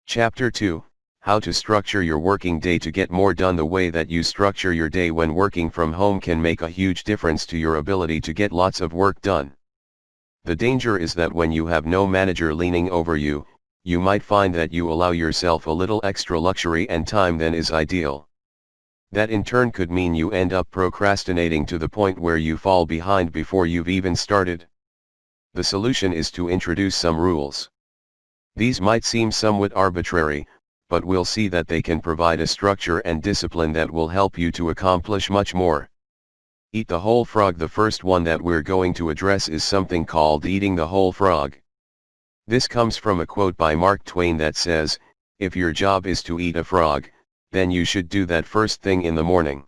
Chapter 2, How to structure your working day to get more done. The way that you structure your day when working from home can make a huge difference to your ability to get lots of work done. The danger is that when you have no manager leaning over you, you might find that you allow yourself a little extra luxury and time than is ideal. That in turn could mean you end up procrastinating to the point where you fall behind before you've even started. The solution is to introduce some rules. These might seem somewhat arbitrary, but we'll see that they can provide a structure and discipline that will help you to accomplish much more. Eat the whole frog. The first one that we're going to address is something called eating the whole frog. This comes from a quote by Mark Twain that says, "If your job is to eat a frog, then you should do that first thing in the morning.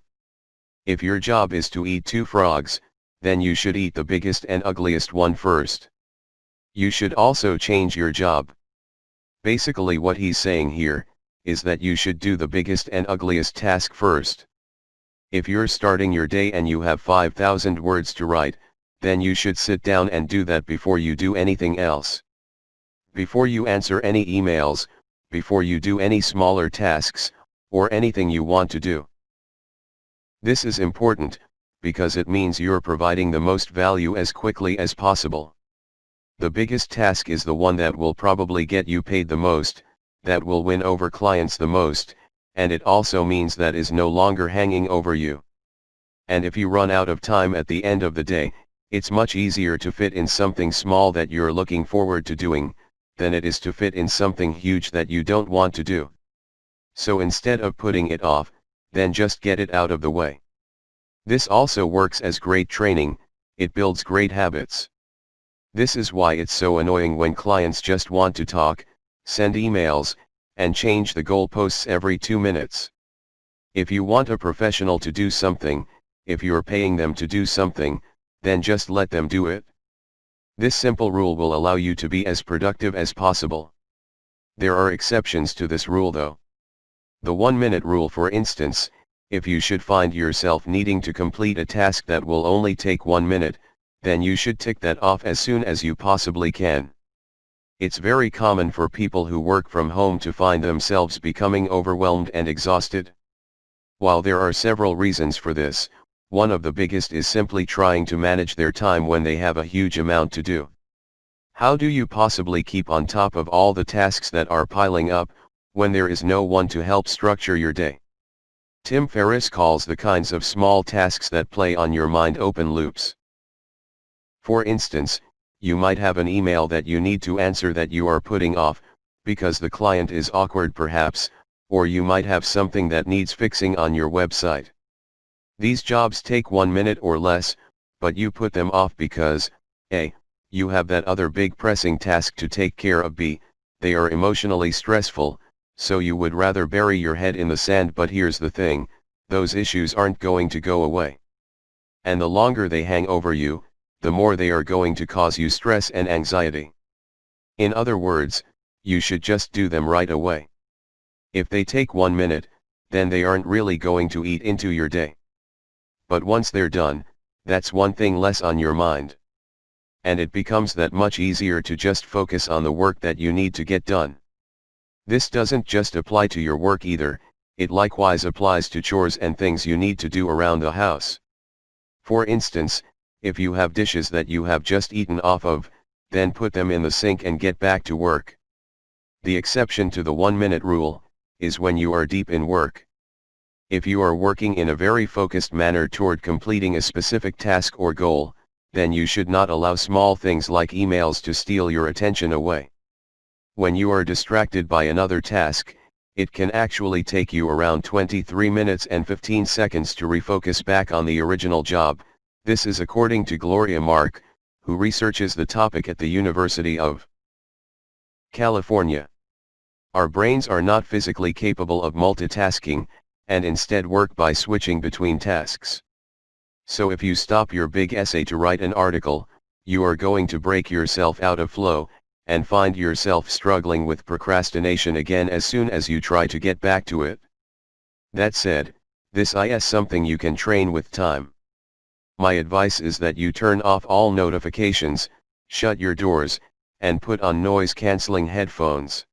If your job is to eat two frogs, then you should eat the biggest and ugliest one first. You should also change your job." Basically what he's saying here, is that you should do the biggest and ugliest task first. If you're starting your day and you have 5,000 words to write, then you should sit down and do that before you do anything else. Before you answer any emails, before you do any smaller tasks, or anything you want to do. This is important, because it means you're providing the most value as quickly as possible. The biggest task is the one that will probably get you paid the most, that will win over clients the most, and it also means that is no longer hanging over you. And if you run out of time at the end of the day, it's much easier to fit in something small that you're looking forward to doing, than it is to fit in something huge that you don't want to do. So instead of putting it off, then just get it out of the way. This also works as great training, it builds great habits. This is why it's so annoying when clients just want to talk, send emails, and change the goalposts every 2 minutes. If you want a professional to do something, if you're paying them to do something, then just let them do it. This simple rule will allow you to be as productive as possible. There are exceptions to this rule though. The 1-minute rule, for instance, if you should find yourself needing to complete a task that will only take 1 minute, then you should tick that off as soon as you possibly can. It's very common for people who work from home to find themselves becoming overwhelmed and exhausted. While there are several reasons for this, one of the biggest is simply trying to manage their time when they have a huge amount to do. How do you possibly keep on top of all the tasks that are piling up, when there is no one to help structure your day? Tim Ferriss calls the kinds of small tasks that play on your mind open loops. For instance, you might have an email that you need to answer that you are putting off, because the client is awkward perhaps, or you might have something that needs fixing on your website. These jobs take 1 minute or less, but you put them off because, A, you have that other big pressing task to take care of, B, they are emotionally stressful, so you would rather bury your head in the sand. But here's the thing, those issues aren't going to go away. And the longer they hang over you, the more they are going to cause you stress and anxiety. In other words, you should just do them right away. If they take 1 minute, then they aren't really going to eat into your day. But once they're done, that's one thing less on your mind. And it becomes that much easier to just focus on the work that you need to get done. This doesn't just apply to your work either, it likewise applies to chores and things you need to do around the house. For instance, if you have dishes that you have just eaten off of, then put them in the sink and get back to work. The exception to the 1-minute rule, is when you are deep in work. If you are working in a very focused manner toward completing a specific task or goal, then you should not allow small things like emails to steal your attention away. When you are distracted by another task, it can actually take you around 23 minutes and 15 seconds to refocus back on the original job. This is according to Gloria Mark, who researches the topic at the University of California. Our brains are not physically capable of multitasking, and instead work by switching between tasks. So if you stop your big essay to write an article, you are going to break yourself out of flow, and find yourself struggling with procrastination again as soon as you try to get back to it. That said, this is something you can train with time. My advice is that you turn off all notifications, shut your doors, and put on noise-canceling headphones.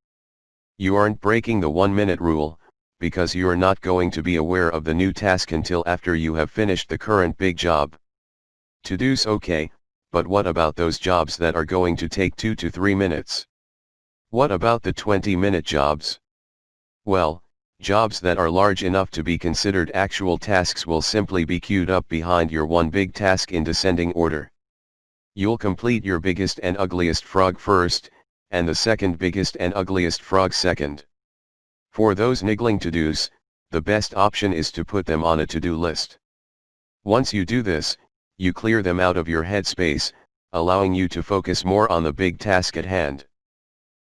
You aren't breaking the 1-minute rule, because you are not going to be aware of the new task until after you have finished the current big job. To-dos okay, but what about those jobs that are going to take 2 to 3 minutes? What about the 20-minute jobs? Well, jobs that are large enough to be considered actual tasks will simply be queued up behind your one big task in descending order. You'll complete your biggest and ugliest frog first, and the second biggest and ugliest frog second. For those niggling to-dos, the best option is to put them on a to-do list. Once you do this, you clear them out of your headspace, allowing you to focus more on the big task at hand.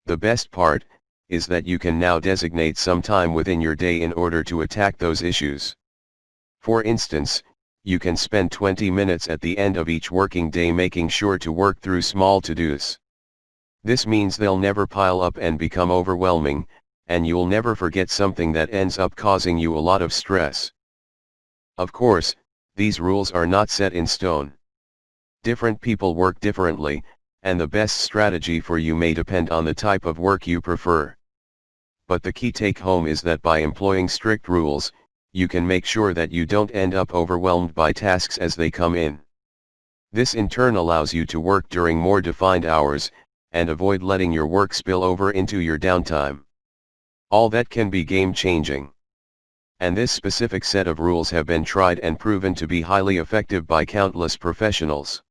The best part is that you can now designate some time within your day in order to attack those issues. For instance, you can spend 20 minutes at the end of each working day making sure to work through small to-dos. This means they'll never pile up and become overwhelming, and you'll never forget something that ends up causing you a lot of stress. Of course, these rules are not set in stone. Different people work differently, and the best strategy for you may depend on the type of work you prefer. But the key take-home is that by employing strict rules, you can make sure that you don't end up overwhelmed by tasks as they come in. This in turn allows you to work during more defined hours, and avoid letting your work spill over into your downtime. All that can be game-changing. And this specific set of rules have been tried and proven to be highly effective by countless professionals.